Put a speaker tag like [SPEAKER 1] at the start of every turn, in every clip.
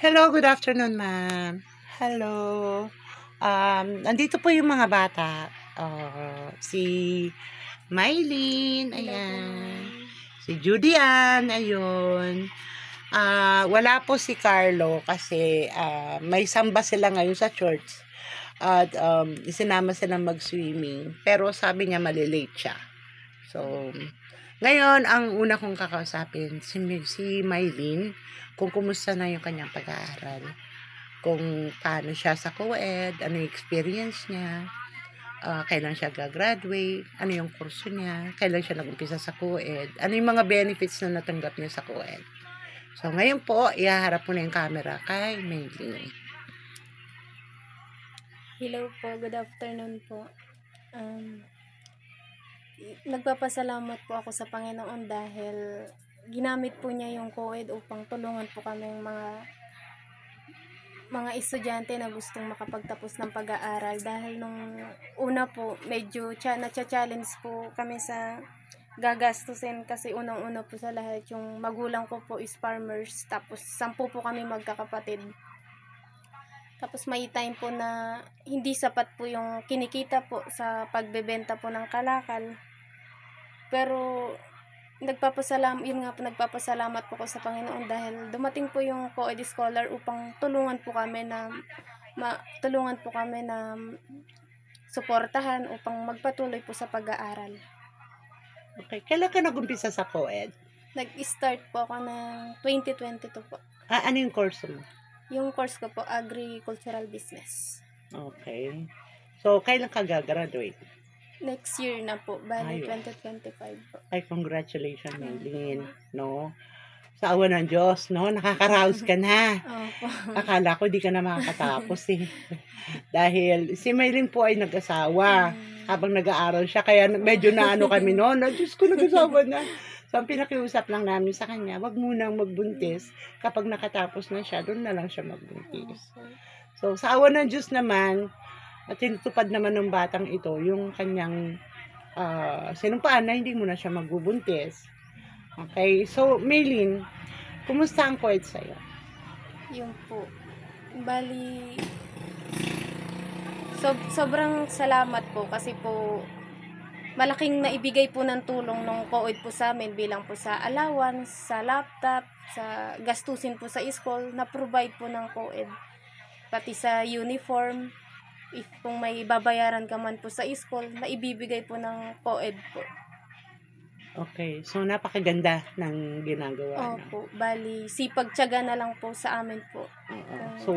[SPEAKER 1] Hello, good afternoon, ma'am. Hello. Nandito po yung mga bata. Si Mylene,
[SPEAKER 2] Hello po,
[SPEAKER 1] ayan.
[SPEAKER 2] ma'am.
[SPEAKER 1] Si Judy Ann, ayun. Wala po si Carlo kasi may samba sila ngayon sa church. At isinama sila mag-swimming. Pero sabi niya malilate siya. So, ngayon, ang una kong kakausapin, si Mylene, kung kumusta na yung kanyang pag-aaral. Kung paano siya sa co-ed, ano yung experience niya, kailan siya gagraduate, ano yung kurso niya, kailan siya nag-umpisa sa co-ed, ano yung mga benefits na natanggap niya sa co-ed. So, ngayon po, ihaharap po na yung camera kay Mylene.
[SPEAKER 2] Hello po, good afternoon po. Nagpapasalamat po ako sa Panginoon dahil ginamit po niya yung co-ed upang tulungan po kami mga estudyante na gustong makapagtapos ng pag-aaral dahil nung una po medyo na-challenge po kami sa gagastusin kasi unang-una po sa lahat yung magulang ko po is farmers, tapos 10 po kami magkakapatid. Tapos may time po na hindi sapat po yung kinikita po sa pagbebenta po ng kalakal. Pero nagpapasalamat po ko sa Panginoon dahil dumating po yung co-ed scholar upang tulungan po kami na suportahan upang magpatuloy po sa pag-aaral.
[SPEAKER 1] Okay, kailan ka nag-umpisa sa co-ed?
[SPEAKER 2] Nag-start po ako ng 2022 po.
[SPEAKER 1] Ano yung course mo?
[SPEAKER 2] Yung course ko po, agricultural business.
[SPEAKER 1] Okay. So, kailan ka gagraduate?
[SPEAKER 2] Next year na po, bali
[SPEAKER 1] Ayun.
[SPEAKER 2] 2025 po.
[SPEAKER 1] Ay, congratulations, Mylene. No? Sa awa ng Diyos, no? Nakakaraos ka na.
[SPEAKER 2] Opo.
[SPEAKER 1] Akala ko di ka na makakatapos eh. Dahil si Mylene po ay nag-asawa habang nag-aaral siya. Kaya medyo naano kami noon. Diyos ko, nag-asawa na. So, ang pinakiusap lang namin sa kanya, wag munang magbuntis. Kapag nakatapos na siya, doon na lang siya magbuntis. So, sa awa ng Diyos naman, at tinutupad naman ng batang ito, yung kanyang sinumpaan na hindi mo na siya magbubuntis. Okay, so Mylene, kumusta ang co-ed sa'yo?
[SPEAKER 2] Yung po. Bali, sobrang salamat po kasi po malaking naibigay po ng tulong ng co-ed po sa amin bilang po sa allowance, sa laptop, sa gastusin po sa school, na-provide po ng co-ed. Pati sa uniform, if kung may babayaran ka man po sa school, na ibibigay po ng co-ed po.
[SPEAKER 1] Okay, so napakaganda ng ginagawa na.
[SPEAKER 2] Opo, bali, sipag-tiyaga na lang po sa amin po.
[SPEAKER 1] So,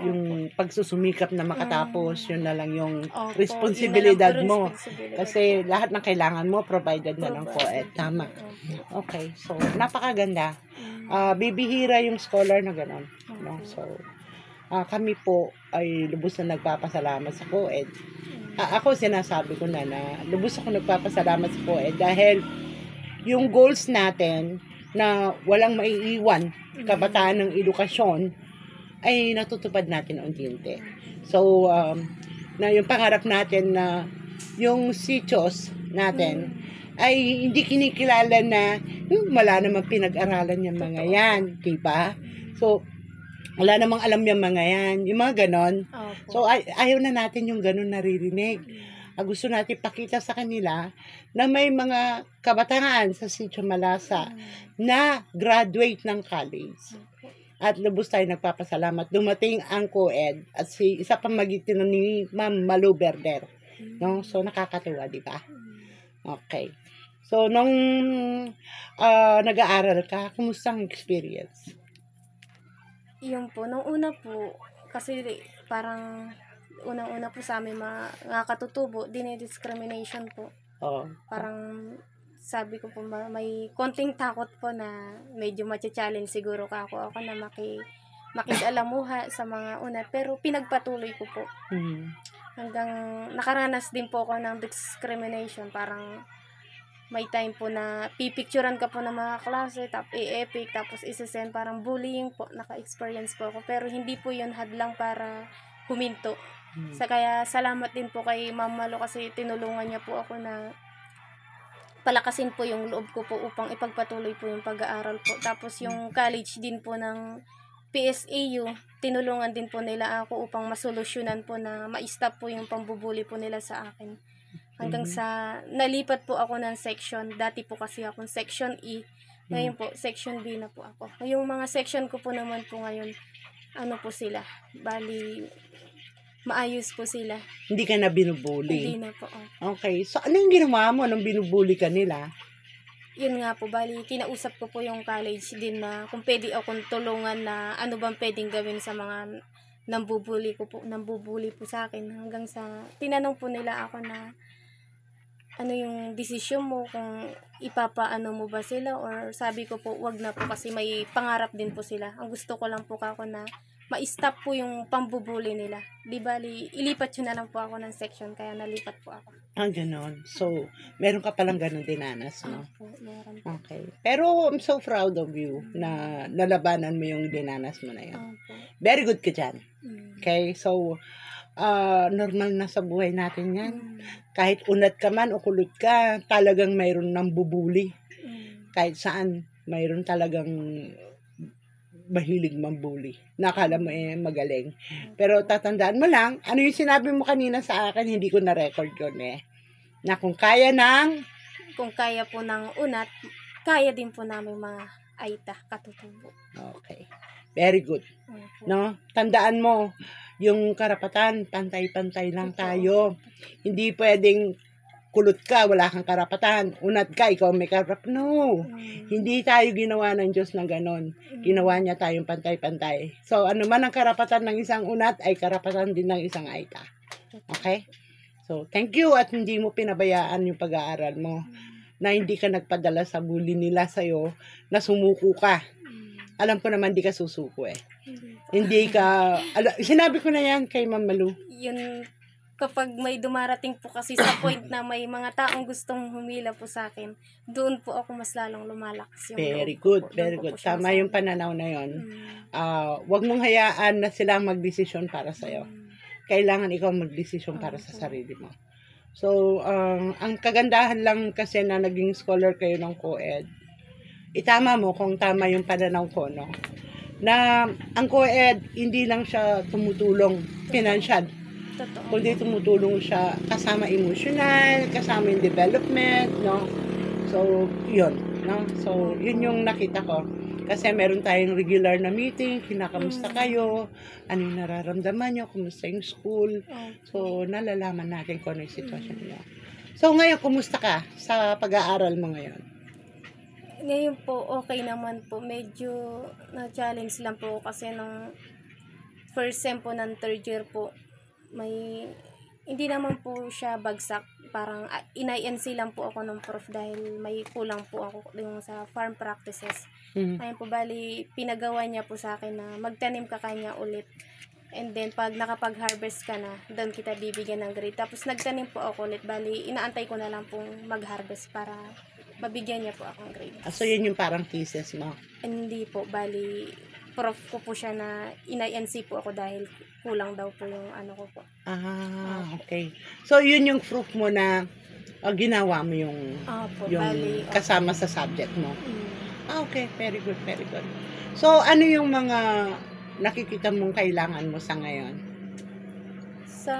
[SPEAKER 1] yung pagsusumikap na makatapos, yun na lang yung
[SPEAKER 2] Opo,
[SPEAKER 1] responsibilidad
[SPEAKER 2] yun na lang po
[SPEAKER 1] mo.
[SPEAKER 2] responsibilidad
[SPEAKER 1] Kasi
[SPEAKER 2] po.
[SPEAKER 1] lahat ng kailangan mo, provided na ng co-ed.
[SPEAKER 2] Provided.
[SPEAKER 1] Tama.
[SPEAKER 2] Opo.
[SPEAKER 1] Okay, so napakaganda. Bibihira yung scholar na gano'n. No? So, kami po ay lubos na nagpapasalamat sa co-ed. Ako sinasabi ko na lubos ako nagpapasalamat sa co-ed dahil yung goals natin na walang maiiwan kabataan ng edukasyon ay natutupad natin unti-unti. So, na yung pangarap natin na yung sitios natin ay hindi kinikilala na wala namang pinag-aralan yung mga yan, diba? So, wala namang alam yung mga yan, yung mga ganon.
[SPEAKER 2] Opo.
[SPEAKER 1] So, ayaw na natin yung ganon naririnig. Gusto natin pakita sa kanila na may mga kabataan sa Sitio Malasa na graduate ng college. At lubos tayo nagpapasalamat. Dumating ang co-ed at isa pamagitan ni Ma'am Malu Berder. No? So, nakakatuwa, di ba? Okay. So, nung nag-aaral ka, kumusta ang experience?
[SPEAKER 2] Yung po, nung una po, kasi parang unang-una po sa amin mga katutubo, dinidiscrimination po.
[SPEAKER 1] Oh.
[SPEAKER 2] Parang sabi ko po, may konting takot po na medyo matcha-challenge siguro ako na makisalamuha sa mga una. Pero pinagpatuloy ko po. Hanggang nakaranas din po ako ng discrimination. Parang may time po na pipicturan ka po ng mga klase, i-epic, tapos isasend, parang bullying po, naka-experience po ako. Pero hindi po yun hadlang para huminto. Kaya salamat din po kay Ma'am Malo kasi tinulungan niya po ako na palakasin po yung loob ko po upang ipagpatuloy po yung pag-aaral po. Tapos yung college din po ng PSAU, tinulungan din po nila ako upang masolusyonan po na ma-stop po yung pambubuli po nila sa akin. Hanggang sa nalipat po ako ng section. Dati po kasi akong section E. Ngayon po, section B na po ako. Yung mga section ko po naman po ngayon, ano po sila, bali, maayos po sila.
[SPEAKER 1] Hindi ka na binubuli?
[SPEAKER 2] Hindi na po.
[SPEAKER 1] Okay. So, ano yung ginawa mo nung binubuli ka nila?
[SPEAKER 2] Yun nga po, bali, kinausap ko po yung college din na kung pwede akong tulungan na ano bang pwedeng gawin sa mga nambubuli po sa akin. Hanggang sa, tinanong po nila ako na, ano yung desisyon mo, kung ipapaano mo ba sila, or sabi ko po, wag na po kasi may pangarap din po sila. Ang gusto ko lang po kako na ma-stop po yung pambubuli nila. Di bali, ilipat yun na lang po ako ng section, kaya nalipat po ako.
[SPEAKER 1] Ganon. So, meron ka palang ganun dinanas, no?
[SPEAKER 2] Opo, meron po.
[SPEAKER 1] Okay. Pero, I'm so proud of you na nalabanan mo yung dinanas mo na yun.
[SPEAKER 2] Opo.
[SPEAKER 1] Very good ka dyan.
[SPEAKER 2] Mm.
[SPEAKER 1] Okay? So, normal na sa buhay natin yan.
[SPEAKER 2] Mm.
[SPEAKER 1] Kahit unat ka man o kulot ka, talagang mayroon ng bubuli.
[SPEAKER 2] Mm.
[SPEAKER 1] Kahit saan, mayroon talagang mahilig mambuli. Nakala mo magaling. Pero tatandaan mo lang, ano yung sinabi mo kanina sa akin, hindi ko na-record yun na kung kaya
[SPEAKER 2] po ng unat, kaya din po namin mga aita, katutubo.
[SPEAKER 1] Okay. Very good.
[SPEAKER 2] Opo.
[SPEAKER 1] No? Tandaan mo, yung karapatan, pantay-pantay lang tayo. Hindi pwedeng kulot ka, wala kang karapatan. Unat ka, ikaw may karapatan. No. Hindi tayo ginawa ng Diyos ng ganon. Ginawa niya tayong pantay-pantay. So, ano man ang karapatan ng isang unat, ay karapatan din ng isang aita. Okay? So, thank you at hindi mo pinabayaan yung pag-aaral mo. Na hindi ka nagpadala sa bully nila sa'yo, na sumuko ka. Alam ko naman, di ka susuko Hindi ka, sinabi ko na yan kay Ma'am Malu.
[SPEAKER 2] Yun, kapag may dumarating po kasi sa point na may mga taong gustong humila po sa akin, doon po ako mas lalong lumalakas yung
[SPEAKER 1] Very
[SPEAKER 2] loob ko
[SPEAKER 1] good,
[SPEAKER 2] po.
[SPEAKER 1] very
[SPEAKER 2] Doon ko
[SPEAKER 1] good.
[SPEAKER 2] po siya
[SPEAKER 1] Tama yung pananaw na yon. Wag mong hayaan na sila magdesisyon para sa'yo. Kailangan ikaw magdesisyon para sa sarili mo. So, ang kagandahan lang kasi na naging scholar kayo ng co-ed, itama mo kung tama yung pananaw ko, no? Na ang co-ed, hindi lang siya tumutulong financial,
[SPEAKER 2] Totoo.
[SPEAKER 1] kundi tumutulong siya kasama emotional, kasama yung development, no? So, yun, no? So, yun yung nakita ko. Kasi meron tayong regular na meeting, kinakamusta kayo, ano yung nararamdaman nyo, kumusta yung school. So, nalalaman natin kung ano yung sitwasyon nyo. So, ngayon, kumusta ka sa pag-aaral mo ngayon?
[SPEAKER 2] Ngayon po, okay naman po. Medyo na-challenge lang po kasi nung first sem po ng third year po, hindi naman po siya bagsak. Parang in-INC lang po ako ng prof dahil may kulang po ako yung sa farm practices. Ayun po, bali, pinagawa niya po sa akin na magtanim ka kanya ulit. And then, pag nakapag-harvest ka na, doon kita bibigyan ng grade. Tapos, nagtanim po ako ulit. Bali, inaantay ko na lang pong mag-harvest para mabigyan niya po akong grade.
[SPEAKER 1] So, yun yung parang thesis mo?
[SPEAKER 2] Hindi po. Bali, prof ko po siya na in-INC po ako dahil kulang daw po yung ano ko po.
[SPEAKER 1] Okay. So, yun yung proof mo na ginawa mo yung,
[SPEAKER 2] bali,
[SPEAKER 1] kasama sa subject mo. Okay. Very good, very good. So, ano yung mga nakikita mong kailangan mo sa ngayon?
[SPEAKER 2] Sa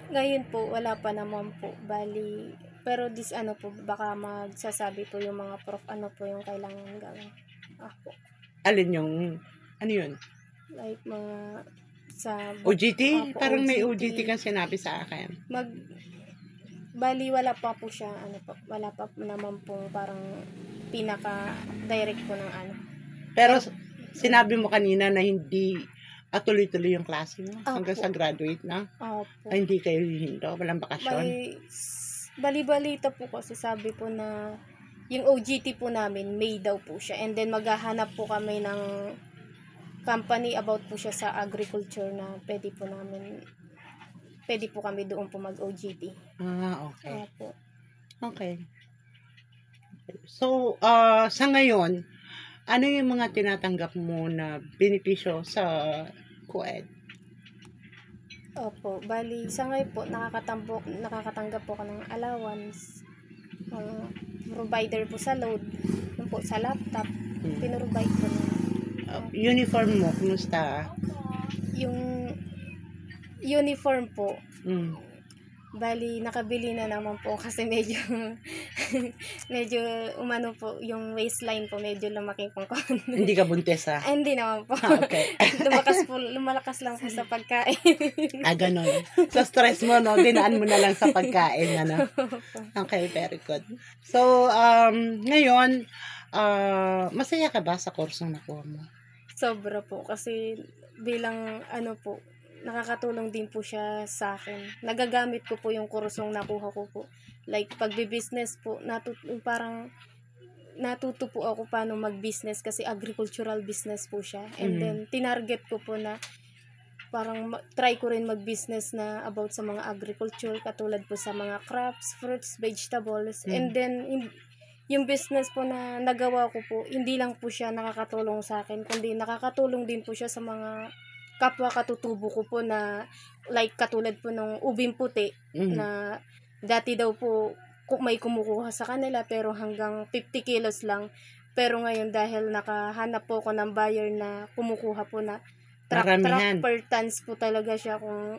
[SPEAKER 2] ngayon po, wala pa naman po. Bali, pero baka magsasabi po yung mga prof, ano po yung kailangan gawin. Ako.
[SPEAKER 1] Alin yung, ano yun?
[SPEAKER 2] Like mga sa
[SPEAKER 1] OJT? Parang may OJT kang sinabi sa akin.
[SPEAKER 2] Bali, wala pa po siya, wala pa naman po parang pinaka-direct po ng ano.
[SPEAKER 1] Pero, sinabi mo kanina na hindi tuloy-tuloy yung klase mo hanggang sa graduate na?
[SPEAKER 2] Opo.
[SPEAKER 1] Hindi kayo hihinto? Walang bakasyon?
[SPEAKER 2] Bali-balita po kasi sabi po na yung OJT po namin, May daw po siya. And then maghahanap po kami ng company about po siya sa agriculture na pwede po kami doon po mag-OJT.
[SPEAKER 1] Okay.
[SPEAKER 2] Opo.
[SPEAKER 1] Okay. So, sa ngayon, ano yung mga tinatanggap mo na benepisyo sa co-ed?
[SPEAKER 2] Opo, bali sa ngayon po nakakatanggap po ako ng allowance, provider po sa load, yun po sa laptop, pinrovide po na.
[SPEAKER 1] Uniform mo, kumusta?
[SPEAKER 2] Yung uniform po,
[SPEAKER 1] Mm.
[SPEAKER 2] bali nakabili na naman po kasi medyo medyo umano po yung waistline po, medyo lumaki po konti.
[SPEAKER 1] Hindi ka buntis, ha?
[SPEAKER 2] Ay, hindi naman po.
[SPEAKER 1] Okay.
[SPEAKER 2] Lumalakas lang po sa pagkain.
[SPEAKER 1] Ganon. Sa stress mo, no? Dinaan mo na lang sa pagkain, ano? Okay, very good. So, ngayon, masaya ka ba sa kursong nakuha mo?
[SPEAKER 2] Sobra po kasi bilang ano po, nakakatulong din po siya sa akin. Nagagamit ko po yung kursong nakuha ko po. Like pagbi-business po, parang natuto po ako paano mag-business kasi agricultural business po siya. And then tinarget ko po na parang try ko rin mag-business na about sa mga agriculture, katulad po sa mga crops, fruits, vegetables. And then yung business po na nagawa ko po, hindi lang po siya nakakatulong sa akin, kundi nakakatulong din po siya sa mga kapwa katutubo ko po na like katulad po ng ubing puti na dati daw po may kumukuha sa kanila pero hanggang 50 kilos lang. Pero ngayon dahil nakahanap po ako ng buyer na kumukuha po na truck per tons po talaga siya, kung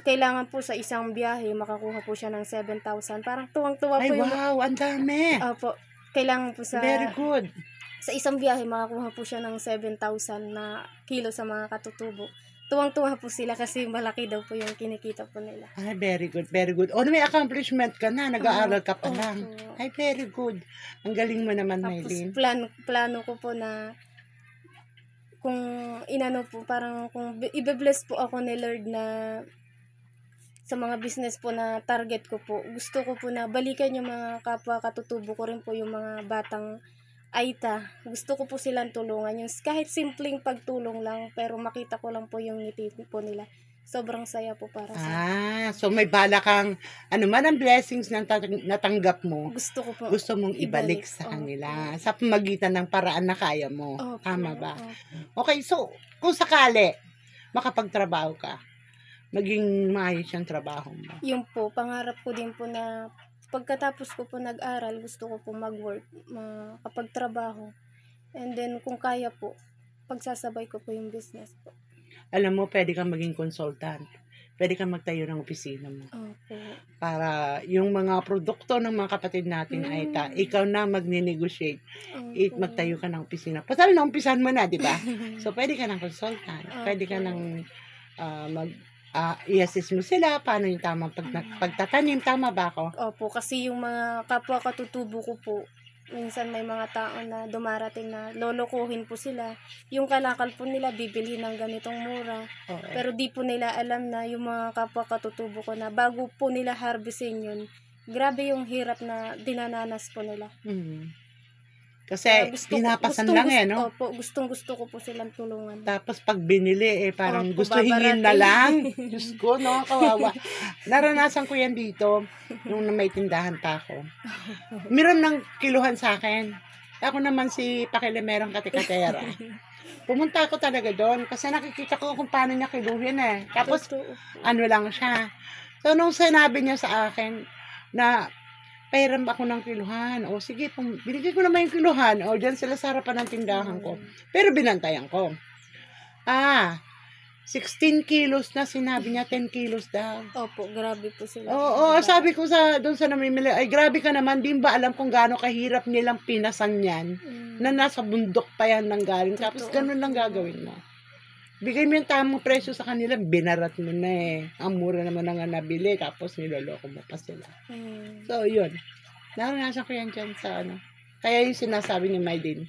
[SPEAKER 2] kailangan po sa isang biyahe makakuha po siya ng 7,000. Parang tuwang-tuwa po yung...
[SPEAKER 1] Ay, wow! Ang dami!
[SPEAKER 2] Opo. Kailangan po sa...
[SPEAKER 1] Very good.
[SPEAKER 2] Sa isang biyahe makakuha po siya ng 7,000 na kilo sa mga katutubo. Tuwang-tuwa po sila kasi malaki daw po yung kinikita po nila.
[SPEAKER 1] Ay, very good, very good. O, may accomplishment ka na, nag-aaral ka pa lang. Ay, very good. Ang galing mo naman, Maylene.
[SPEAKER 2] Tapos plano ko po na kung inano po, parang kung i-bless po ako ni Lord na sa mga business po na target ko po, gusto ko po na balikan yung mga kapwa katutubo ko rin po, yung mga batang Aita. Gusto ko po silang tulungan. Yung kahit simpleng pagtulong lang, pero makita ko lang po yung ngiti po nila. Sobrang saya po para sa akin.
[SPEAKER 1] So may bala kang, ano man ang blessings na natanggap mo, gusto mong ibalik sa kanila. Sa pamagitan ng paraan na kaya mo. Tama ba? Okay, so kung sakali, makapagtrabaho ka, maging maayos yung trabaho mo.
[SPEAKER 2] Yung po, pangarap ko din po na pagkatapos ko po nag-aral, gusto ko po mag-work, makapagtrabaho. And then, kung kaya po, pagsasabay ko po yung business po.
[SPEAKER 1] Alam mo, pwede kang maging consultant. Pwede kang magtayo ng opisina mo.
[SPEAKER 2] Okay.
[SPEAKER 1] Para yung mga produkto ng mga kapatid natin, Aita, ikaw na magne-negotiate. Magtayo ka ng opisina. Pasal na, umpisan mo na, di ba? So, pwede ka ng consultant. Pwede ka ng i-assist mo sila, paano yung tamang pagtatanim, tama ba ako?
[SPEAKER 2] Opo, kasi yung mga kapwa katutubo ko po, minsan may mga tao na dumarating na lolokohin po sila. Yung kalakal po nila, bibilhin ng ganitong mura. Pero di po nila alam na yung mga kapwa katutubo ko na bago po nila harvestin yun, grabe yung hirap na dinananas po nila.
[SPEAKER 1] Kasi pinapasan lang no?
[SPEAKER 2] Opo, gustong-gusto ko po silang tulungan.
[SPEAKER 1] Tapos pag binili, parang gusto hingin na lang. Diyos ko, no? Kawawa. Naranasan ko yan dito, nung may tindahan pa ako. Meron ng kiluhan sa akin. Ako naman si Pakilemerong Katikatera. Pumunta ako talaga doon kasi nakikita ko kung paano niya kiluhin Tapos, ano lang siya. So, nung sinabi niya sa akin na pairam ako ng kiluhan. O sige, binigay ko naman yung kiluhan. O dyan sila sa harapan ng tindahan ko. Pero binantayan ko. 16 kilos na, sinabi niya 10 kilos daw.
[SPEAKER 2] Opo, grabe po sila.
[SPEAKER 1] Oo, sabi ko doon sa namimili, ay grabe ka naman, di ba alam kung gaano kahirap nilang pinasan yan, na nasa bundok pa yan nang galing. Tapos ganun lang gagawin mo. Bigay mo yung tamang presyo sa kanila, binarat mo na Ang mura naman nga nabili, tapos niloloko mo pa sila. So, yun. Naranasan ko yan dyan sa Kaya yung sinasabi ni Maylene,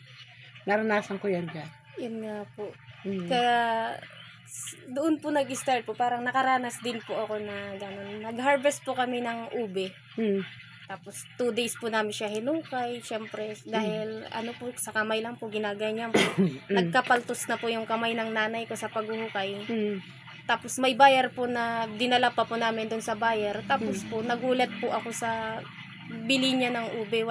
[SPEAKER 1] naranasan ko yan dyan.
[SPEAKER 2] Yun nga po. Kaya, doon po nag-start po, parang nakaranas din po ako na gano'n. Nag-harvest po kami ng ube. Tapos 2 days po namin siya hinukay. Siyempre, dahil po, sa kamay lang po, ginaganyan po. Nagkapaltos na po yung kamay ng nanay ko sa paghuhukay. Tapos may buyer po na dinala pa po namin doon sa buyer. Tapos po, nagulat po ako sa bili niya ng ube.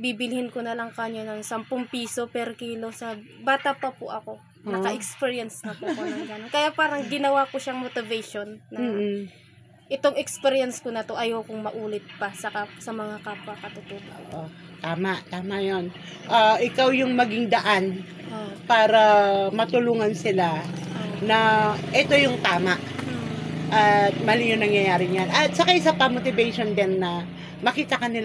[SPEAKER 2] Bibilhin ko na lang kanya ng 10 piso per kilo. Sa bata pa po ako. Naka-experience na po ako ng gano'n. Kaya parang ginawa ko siyang motivation na itong experience ko na to ayokong maulit pa sa mga kapwa katutubo.
[SPEAKER 1] Oo, tama yon. Ikaw yung maging daan
[SPEAKER 2] Oh.
[SPEAKER 1] para matulungan sila na ito yung tama at mali yung nangyayari niyan. At saka isa pa, motivation din na makita ka nila